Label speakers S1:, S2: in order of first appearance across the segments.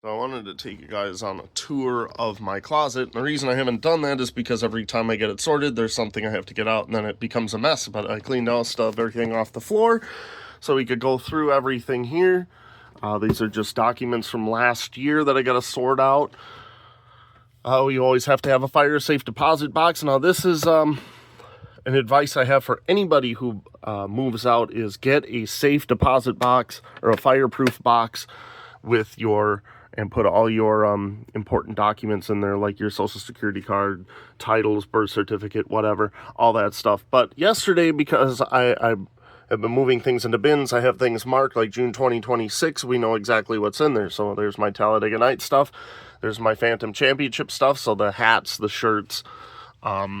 S1: So I wanted to take you guys on a tour of my closet. And the reason I haven't done that is because every time I get it sorted, there's something I have to get out and then it becomes a mess. But I cleaned out stuff, everything off the floor so we could go through everything here. These are just documents from last year that I got to sort out. You always have to have a fire safe deposit box. Now this is an advice I have for anybody who moves out is get a safe deposit box or a fireproof box with your and put all your important documents in there, like your social security card, titles, birth certificate, whatever, all that stuff. But yesterday, because I have been moving things into bins, I have things marked like June 2026. We know exactly what's in there. So there's my Talladega Night stuff. There's my Phantom Championship stuff. So the hats, the shirts,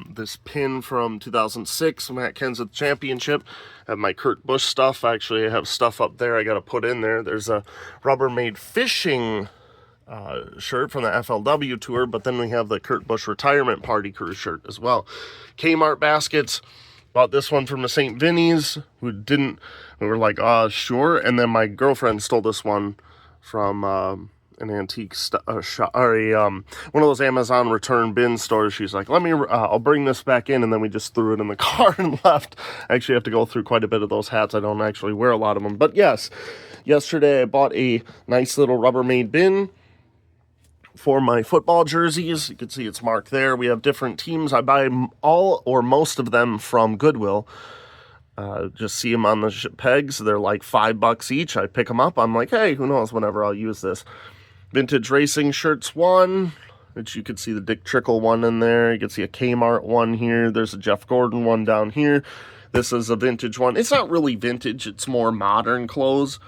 S1: this pin from 2006, Matt Kenseth Championship. I have my Kurt Busch stuff. Actually, I have stuff up there I got to put in there. There's a Rubbermaid fishing shirt from the FLW tour, but then we have the Kurt Busch retirement party crew shirt as well. Kmart baskets. Bought this one from the St. Vinny's, we were like, sure. And then my girlfriend stole this one from an antique shop, or one of those Amazon return bin stores. She's like, I'll bring this back in, and then we just threw it in the car and left. I actually have to go through quite a bit of those hats. I don't actually wear a lot of them, but yes, yesterday I bought a nice little Rubbermaid bin for my football jerseys. You can see it's marked there. We have different teams. I buy all or most of them from Goodwill. Just see them on the pegs. They're like $5 each. I pick them up. I'm like, hey, who knows, whenever I'll use this. Vintage Racing shirts one, which you can see the Dick Trickle one in there. You can see a Kmart one here. There's a Jeff Gordon one down here. This is a vintage one. It's not really vintage. It's more modern clothes.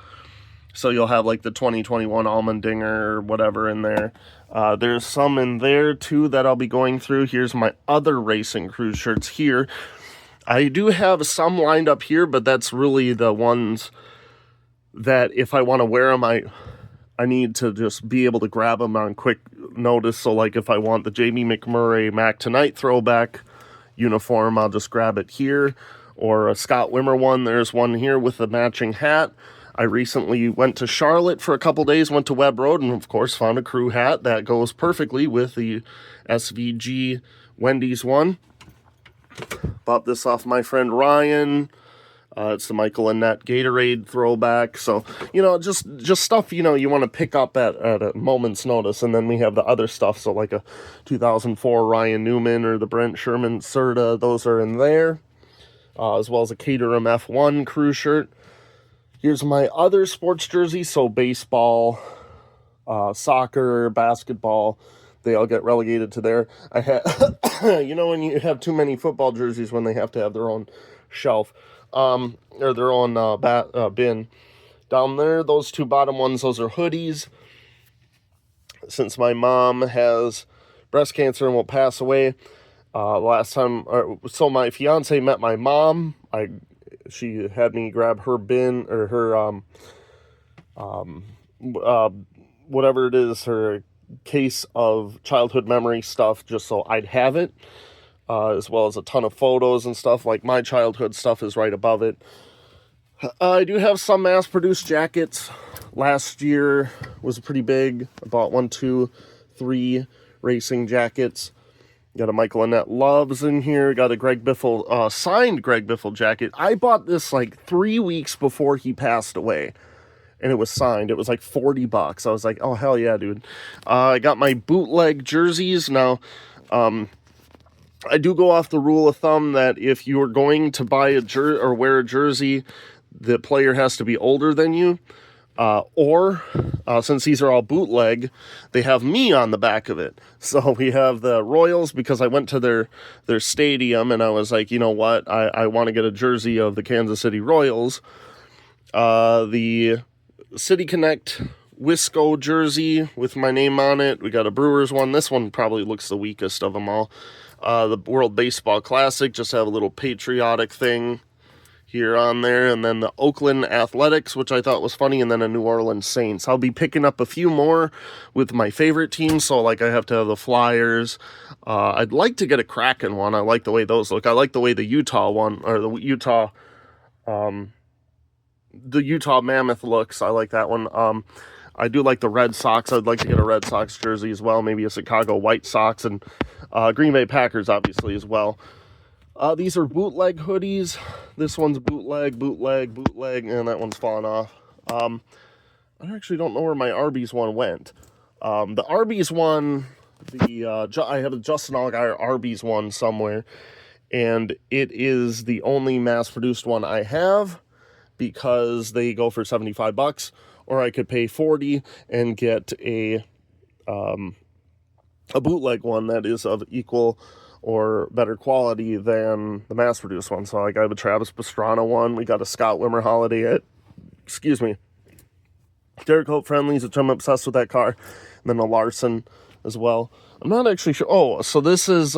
S1: So you'll have like the 2021 Allmendinger or whatever in there. There's some in there too that I'll be going through. Here's my other Racing Crew shirts here. I do have some lined up here, but that's really the ones that if I want to wear them, I need to just be able to grab them on quick notice. So like if I want the Jamie McMurray Mac Tonight throwback uniform, I'll just grab it here. Or a Scott Wimmer one. There's one here with the matching hat. I recently went to Charlotte for a couple days, went to Webb Road, and of course found a crew hat that goes perfectly with the SVG Wendy's one. Bought this off my friend Ryan. It's the Michael Annette Gatorade throwback. So, just stuff, you want to pick up at a moment's notice. And then we have the other stuff. So like a 2004 Ryan Newman or the Brent Sherman Serta, those are in there. As well as a Caterham F1 crew shirt. Here's my other sports jersey. So baseball, soccer, basketball, they all get relegated to there. I had, when you have too many football jerseys, when they have to have their own shelf, or their own bin. Down there, those two bottom ones, those are hoodies. Since my mom has breast cancer and will pass away, last time, so my fiance met my mom. She had me grab her bin or her whatever it is, her case of childhood memory stuff, just so I'd have it, as well as a ton of photos and stuff. Like my childhood stuff is right above it. I do have some mass-produced jackets. Last year was pretty big. I bought 1, 2, 3 racing jackets. Got a Michael Annette Loves in here. Got a Greg Biffle, signed Greg Biffle jacket. I bought this like 3 weeks before he passed away. And it was signed. It was like $40. I was like, oh, hell yeah, dude. I got my bootleg jerseys. Now, I do go off the rule of thumb that if you're going to buy or wear a jersey, the player has to be older than you. Or since these are all bootleg, they have me on the back of it. So we have the Royals, because I went to their stadium and I was like, you know what, I want to get a jersey of the Kansas City Royals. The City Connect Wisco jersey with my name on it. We got a Brewers one. This one probably looks the weakest of them all. The World Baseball Classic, just have a little patriotic thing here on there, and then the Oakland Athletics, which I thought was funny, and then a New Orleans Saints. I'll be picking up a few more with my favorite teams, so like I have to have the Flyers. I'd like to get a Kraken one. I like the way those look. I like the way the Utah one, or the Utah Mammoth looks. I like that one. I do like the Red Sox. I'd like to get a Red Sox jersey as well. Maybe a Chicago White Sox and Green Bay Packers, obviously, as well. These are bootleg hoodies. This one's bootleg, and that one's fallen off. I actually don't know where my Arby's one went. The Arby's one, I have a Justin Allgaier Arby's one somewhere, and it is the only mass-produced one I have because they go for $75, or I could pay $40 and get a bootleg one that is of equal or better quality than the mass-produced one. So like I have a Travis Pastrana one. We got a Scott Wimmer Holiday Derek Hope Friendlies, which I'm obsessed with that car. And then a Larson as well. I'm not actually sure. Oh, so this is,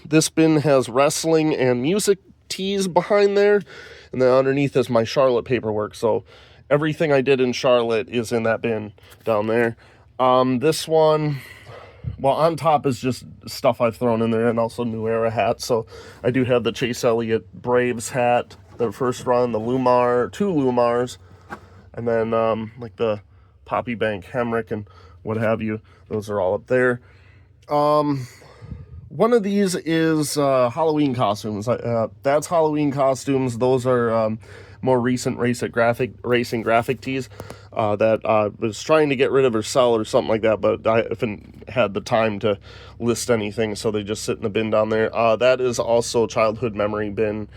S1: this bin has wrestling and music tees behind there. And then underneath is my Charlotte paperwork. So everything I did in Charlotte is in that bin down there. This one, well, on top is just stuff I've thrown in there, and also New Era hats. So I do have the Chase Elliott Braves hat, the first run, the Lumar, 2 Lumars, and then like the Poppy Bank Hemrick and what have you. Those are all up there. One of these is Halloween costumes. That's Halloween costumes. Those are more recent racing graphic tees that I was trying to get rid of or sell or something like that, but I haven't had the time to list anything, so they just sit in the bin down there. That is also childhood memory bin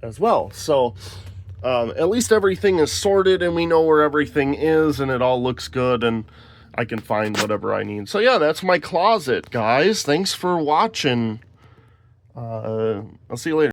S1: as well. So at least everything is sorted and we know where everything is and it all looks good and I can find whatever I need. So yeah, that's my closet, guys. Thanks for watching. I'll see you later.